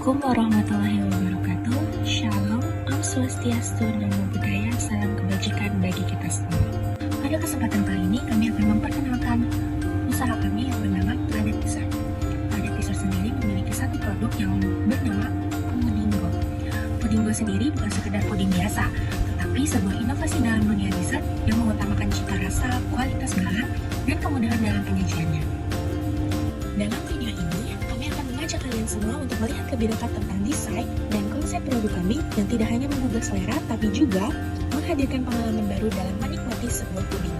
Assalamualaikum warahmatullahi wabarakatuh. Shalom, Om Swastiastu, Namo Buddhaya, salam kebajikan bagi kita semua. Pada kesempatan kali ini kami akan memperkenalkan usaha kami yang bernama Planet Dessert. Planet Dessert sendiri memiliki satu produk yang bernama Pudingo. Pudingo sendiri bukan sekedar puding biasa, tetapi sebuah inovasi dalam dunia dessert yang mengutamakan cita rasa, kualitas bahan, dan kemudahan dalam penyajiannya. Dalam video ini, kami akan mengajak kalian semua untuk melihat lebih dekat tentang desain dan konsep produk kami yang tidak hanya menggugah selera, tapi juga menghadirkan pengalaman baru dalam menikmati sebuah puding.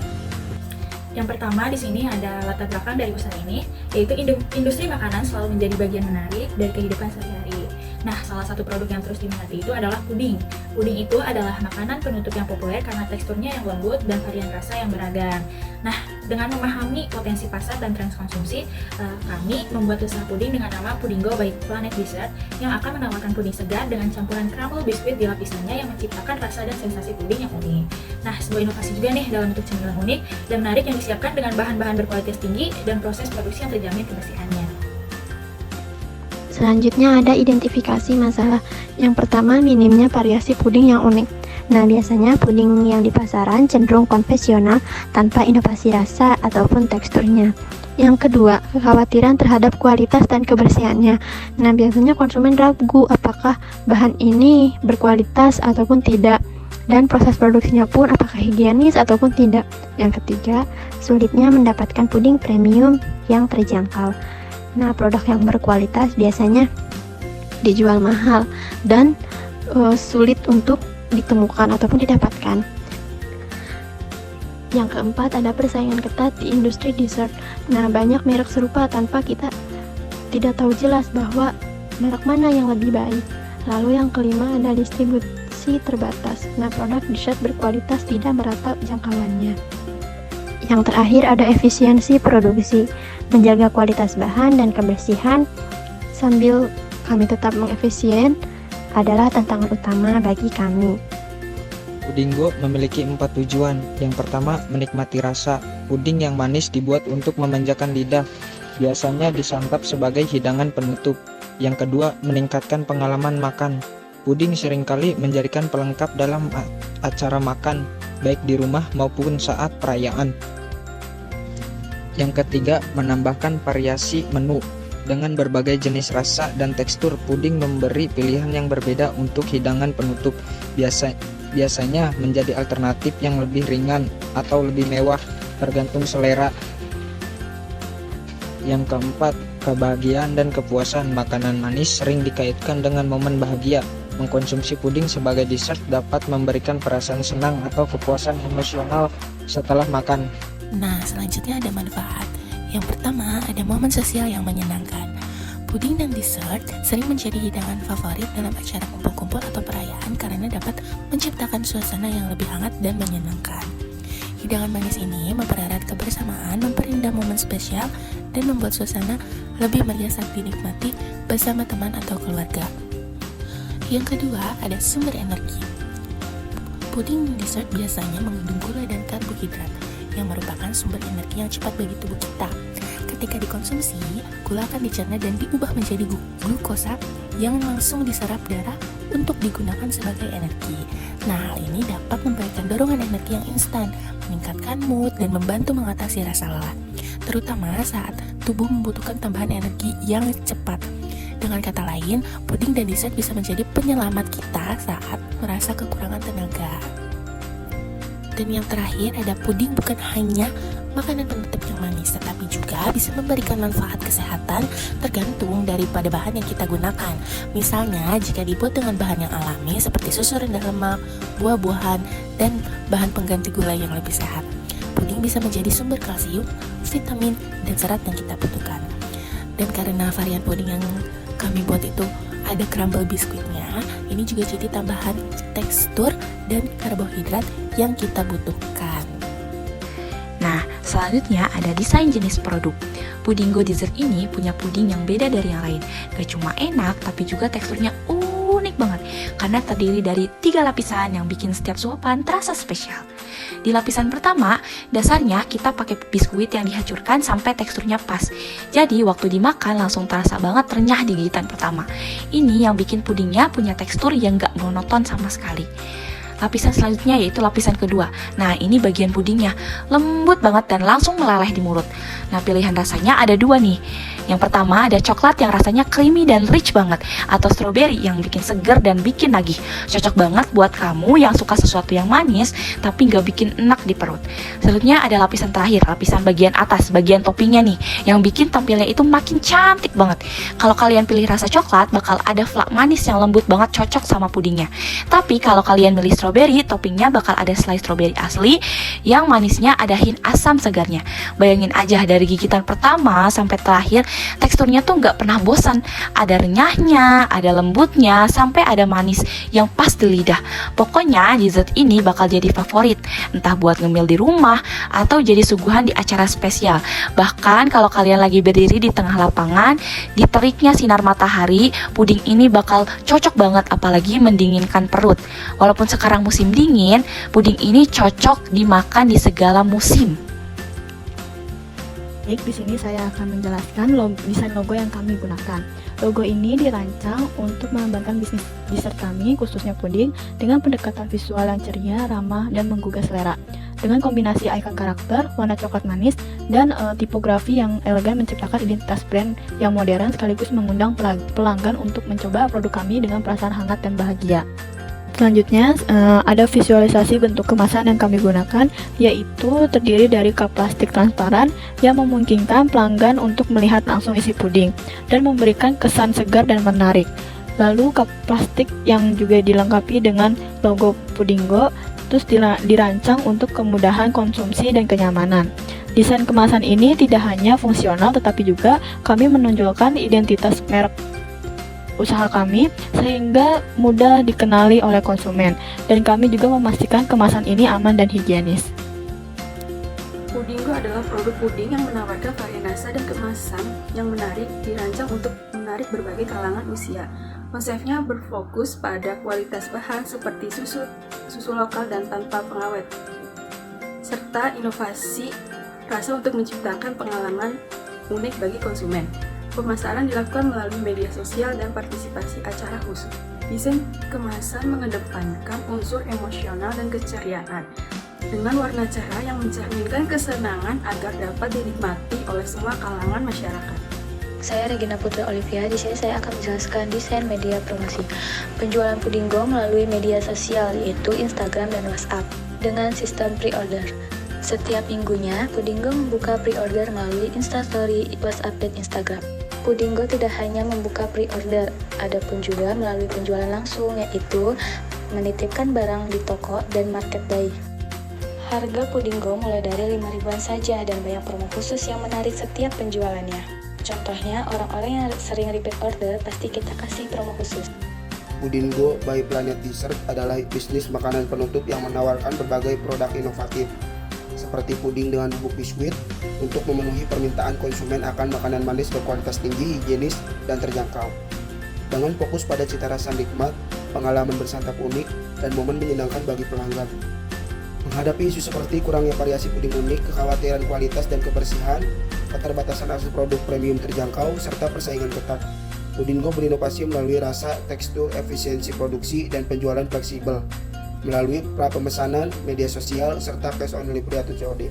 Yang pertama di sini ada latar belakang dari usaha ini, yaitu industri makanan selalu menjadi bagian menarik dari kehidupan sehari-hari. Nah, salah satu produk yang terus diminati itu adalah puding. Puding itu adalah makanan penutup yang populer karena teksturnya yang lembut dan varian rasa yang beragam. Nah, dengan memahami potensi pasar dan tren konsumsi, kami membuat usaha puding dengan nama Pudingo by Planet Dessert yang akan menawarkan puding segar dengan campuran crumble biskuit di lapisannya yang menciptakan rasa dan sensasi puding yang unik. Nah, sebuah inovasi juga nih dalam bentuk cemilan unik dan menarik yang disiapkan dengan bahan-bahan berkualitas tinggi dan proses produksi yang terjamin kebersihannya. Selanjutnya ada identifikasi masalah. Yang pertama, minimnya variasi puding yang unik. Nah, biasanya puding yang di pasaran cenderung konvensional tanpa inovasi rasa ataupun teksturnya. Yang kedua, kekhawatiran terhadap kualitas dan kebersihannya. Nah, biasanya konsumen ragu apakah bahan ini berkualitas ataupun tidak, dan proses produksinya pun apakah higienis ataupun tidak. Yang ketiga, sulitnya mendapatkan puding premium yang terjangkau. Nah, produk yang berkualitas biasanya dijual mahal dan sulit untuk ditemukan ataupun didapatkan. Yang keempat, ada persaingan ketat di industri dessert. Nah, banyak merek serupa tanpa kita tidak tahu jelas bahwa merek mana yang lebih baik. Lalu yang kelima, ada distribusi terbatas. Nah, produk dessert berkualitas tidak merata jangkauannya. Yang terakhir, ada efisiensi produksi. Menjaga kualitas bahan dan kebersihan sambil kami tetap mengefisien adalah tantangan utama bagi kami. Pudingo memiliki 4 tujuan. Yang pertama, menikmati rasa. Puding yang manis dibuat untuk memanjakan lidah, biasanya disantap sebagai hidangan penutup. Yang kedua, meningkatkan pengalaman makan. Puding seringkali menjadikan pelengkap dalam acara makan, baik di rumah maupun saat perayaan. Yang ketiga, menambahkan variasi menu. Dengan berbagai jenis rasa dan tekstur, puding memberi pilihan yang berbeda untuk hidangan penutup. Biasanya menjadi alternatif yang lebih ringan atau lebih mewah, tergantung selera. Yang keempat, kebahagiaan dan kepuasan. Makanan manis sering dikaitkan dengan momen bahagia. Mengkonsumsi puding sebagai dessert dapat memberikan perasaan senang atau kepuasan emosional setelah makan. Nah, selanjutnya ada manfaat. Yang pertama, ada momen sosial yang menyenangkan. Puding dan dessert sering menjadi hidangan favorit dalam acara kumpul-kumpul atau perayaan karena dapat menciptakan suasana yang lebih hangat dan menyenangkan. Hidangan manis ini mempererat kebersamaan, memperindah momen spesial, dan membuat suasana lebih meriah saat dinikmati bersama teman atau keluarga. Yang kedua, ada sumber energi. Puding dan dessert biasanya mengandung gula dan karbohidrat yang merupakan sumber energi yang cepat bagi tubuh kita. Ketika dikonsumsi, gula akan dicerna dan diubah menjadi glukosa yang langsung diserap darah untuk digunakan sebagai energi. Nah, hal ini dapat memberikan dorongan energi yang instan, meningkatkan mood, dan membantu mengatasi rasa lelah, terutama saat tubuh membutuhkan tambahan energi yang cepat. Dengan kata lain, puding dan dessert bisa menjadi penyelamat kita saat merasa kekurangan tenaga. Dan yang terakhir, ada puding bukan hanya makanan penutup yang manis, tetapi juga bisa memberikan manfaat kesehatan tergantung daripada bahan yang kita gunakan. Misalnya, jika dibuat dengan bahan yang alami seperti susu rendah lemak, buah-buahan, dan bahan pengganti gula yang lebih sehat, puding bisa menjadi sumber kalsium, vitamin, dan serat yang kita butuhkan. Dan karena varian puding yang kami buat itu ada crumble biskuitnya, ini juga jadi tambahan tekstur dan karbohidrat yang kita butuhkan. Nah, selanjutnya ada desain jenis produk. Pudingo dessert ini punya puding yang beda dari yang lain. Gak cuma enak, tapi juga teksturnya unik banget karena terdiri dari 3 lapisan yang bikin setiap suapan terasa spesial. Di lapisan pertama, dasarnya kita pakai biskuit yang dihancurkan sampai teksturnya pas. Jadi waktu dimakan langsung terasa banget renyah di gigitan pertama. Ini yang bikin pudingnya punya tekstur yang gak monoton sama sekali. Lapisan selanjutnya yaitu lapisan kedua. Nah, ini bagian pudingnya lembut banget dan langsung meleleh di mulut. Nah, pilihan rasanya ada dua nih. Yang pertama ada coklat yang rasanya creamy dan rich banget, atau strawberry yang bikin seger dan bikin nagih. Cocok banget buat kamu yang suka sesuatu yang manis tapi nggak bikin enak di perut. Selanjutnya ada lapisan terakhir, lapisan bagian atas, bagian toppingnya nih, yang bikin tampilnya itu makin cantik banget. Kalau kalian pilih rasa coklat, bakal ada flak manis yang lembut banget cocok sama pudingnya. Tapi kalau kalian pilih strawberry, toppingnya bakal ada selai strawberry asli yang manisnya ada hint asam segarnya. Bayangin aja dari gigitan pertama sampai terakhir, teksturnya tuh nggak pernah bosan. Ada renyahnya, ada lembutnya, sampai ada manis yang pas di lidah. Pokoknya dessert ini bakal jadi favorit, entah buat ngemil di rumah atau jadi suguhan di acara spesial. Bahkan kalau kalian lagi berdiri di tengah lapangan, di teriknya sinar matahari, puding ini bakal cocok banget, apalagi mendinginkan perut. Walaupun sekarang musim dingin, puding ini cocok dimakan di segala musim. Baik, di sini saya akan menjelaskan desain logo yang kami gunakan. Logo ini dirancang untuk mengembangkan bisnis dessert kami, khususnya puding, dengan pendekatan visual yang ceria, ramah, dan menggugah selera. Dengan kombinasi ikon karakter, warna coklat manis, dan tipografi yang elegan menciptakan identitas brand yang modern sekaligus mengundang pelanggan untuk mencoba produk kami dengan perasaan hangat dan bahagia. Selanjutnya ada visualisasi bentuk kemasan yang kami gunakan, yaitu terdiri dari cup plastik transparan yang memungkinkan pelanggan untuk melihat langsung isi puding dan memberikan kesan segar dan menarik. Lalu cup plastik yang juga dilengkapi dengan logo Pudinggo terus dirancang untuk kemudahan konsumsi dan kenyamanan. Desain kemasan ini tidak hanya fungsional tetapi juga kami menonjolkan identitas merek usaha kami sehingga mudah dikenali oleh konsumen, dan kami juga memastikan kemasan ini aman dan higienis. Pudinggo adalah produk puding yang menawarkan varian rasa dan kemasan yang menarik, dirancang untuk menarik berbagai kalangan usia. Konsepnya berfokus pada kualitas bahan seperti susu lokal dan tanpa pengawet, serta inovasi rasa untuk menciptakan pengalaman unik bagi konsumen. Pemasaran dilakukan melalui media sosial dan partisipasi acara khusus. Desain kemasan mengedepankan unsur emosional dan keceriaan dengan warna cerah yang mencerminkan kesenangan agar dapat dinikmati oleh semua kalangan masyarakat. Saya Regina Putri Olivia. Di sini saya akan menjelaskan desain media promosi. Penjualan Pudinggo melalui media sosial yaitu Instagram dan WhatsApp dengan sistem pre-order. Setiap minggunya, Pudinggo membuka pre-order melalui Instastory, WhatsApp, dan Instagram. Pudinggo tidak hanya membuka pre-order, ada pun juga melalui penjualan langsung, yaitu menitipkan barang di toko dan market buy. Harga Pudinggo mulai dari 5.000-an saja dan banyak promo khusus yang menarik setiap penjualannya. Contohnya, orang-orang yang sering repeat order pasti kita kasih promo khusus. Pudinggo by Planet Dessert adalah bisnis makanan penutup yang menawarkan berbagai produk inovatif seperti puding dengan bubuk biskuit untuk memenuhi permintaan konsumen akan makanan manis berkualitas tinggi, higienis, dan terjangkau. Dengan fokus pada cita rasa nikmat, pengalaman bersantap unik, dan momen menyenangkan bagi pelanggan. Menghadapi isu seperti kurangnya variasi puding unik, kekhawatiran kualitas dan kebersihan, keterbatasan akses produk premium terjangkau, serta persaingan ketat, Pudinggo berinovasi melalui rasa, tekstur, efisiensi produksi, dan penjualan fleksibel melalui pra-pemesanan, media sosial, serta cash on delivery atau COD.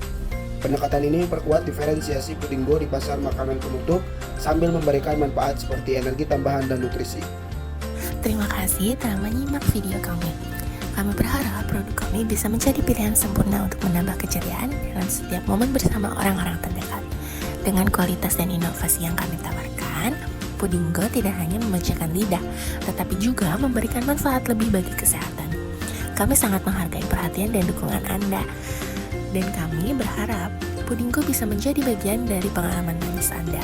Pendekatan ini memperkuat diferensiasi Pudinggo di pasar makanan penutup sambil memberikan manfaat seperti energi tambahan dan nutrisi. Terima kasih telah menyimak video kami. Kami berharap produk kami bisa menjadi pilihan sempurna untuk menambah keceriaan dalam setiap momen bersama orang-orang terdekat. Dengan kualitas dan inovasi yang kami tawarkan, Pudinggo tidak hanya memanjakan lidah, tetapi juga memberikan manfaat lebih bagi kesehatan. Kami sangat menghargai perhatian dan dukungan Anda, dan kami berharap Pudinggo bisa menjadi bagian dari pengalaman manis Anda.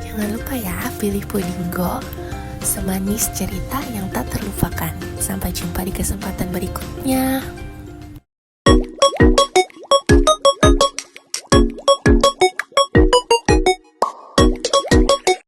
Jangan lupa ya, pilih Pudinggo, semanis cerita yang tak terlupakan. Sampai jumpa di kesempatan berikutnya.